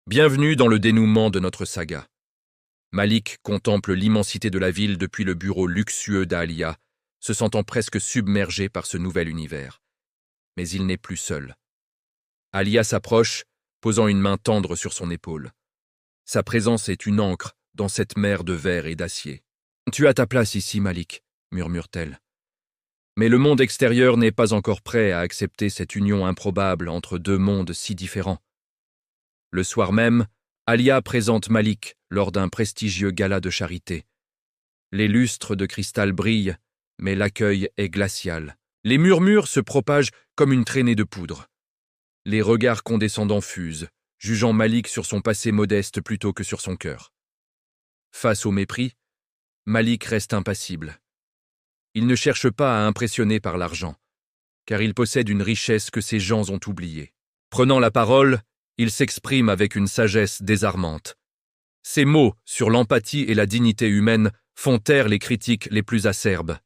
Bienvenue dans le dénouement de notre saga. Malik contemple l'immensité de la ville depuis le bureau luxueux d'Alia, se sentant presque submergé par ce nouvel univers. Mais il n'est plus seul. Alia s'approche, posant une main tendre sur son épaule. Sa présence est une ancre dans cette mer de verre et d'acier. « Tu as ta place ici, Malik », murmure-t-elle. Mais le monde extérieur n'est pas encore prêt à accepter cette union improbable entre deux mondes si différents. Le soir même, Alia présente Malik lors d'un prestigieux gala de charité. Les lustres de cristal brillent, mais l'accueil est glacial. Les murmures se propagent comme une traînée de poudre. Les regards condescendants fusent, jugeant Malik sur son passé modeste plutôt que sur son cœur. Face au mépris, Malik reste impassible. Il ne cherche pas à impressionner par l'argent, car il possède une richesse que ces gens ont oubliée. Prenant la parole, il s'exprime avec une sagesse désarmante. Ses mots sur l'empathie et la dignité humaine font taire les critiques les plus acerbes.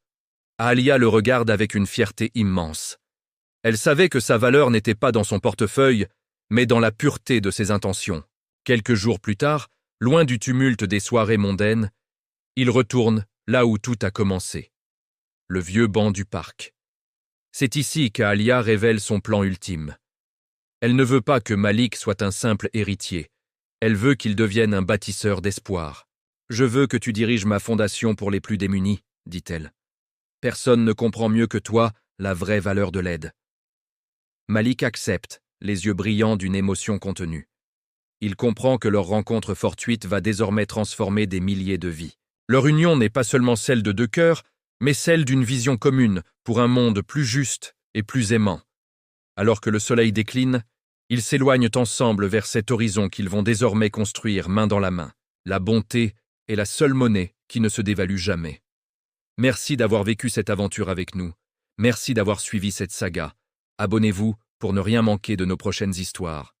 Alia le regarde avec une fierté immense. Elle savait que sa valeur n'était pas dans son portefeuille, mais dans la pureté de ses intentions. Quelques jours plus tard, loin du tumulte des soirées mondaines, il retourne là où tout a commencé. Le vieux banc du parc. C'est ici qu'Alia révèle son plan ultime. Elle ne veut pas que Malik soit un simple héritier. Elle veut qu'il devienne un bâtisseur d'espoir. « Je veux que tu diriges ma fondation pour les plus démunis », dit-elle. « Personne ne comprend mieux que toi la vraie valeur de l'aide. » Malik accepte, les yeux brillants d'une émotion contenue. Il comprend que leur rencontre fortuite va désormais transformer des milliers de vies. Leur union n'est pas seulement celle de deux cœurs, mais celle d'une vision commune pour un monde plus juste et plus aimant. Alors que le soleil décline, ils s'éloignent ensemble vers cet horizon qu'ils vont désormais construire main dans la main. La bonté est la seule monnaie qui ne se dévalue jamais. Merci d'avoir vécu cette aventure avec nous. Merci d'avoir suivi cette saga. Abonnez-vous pour ne rien manquer de nos prochaines histoires.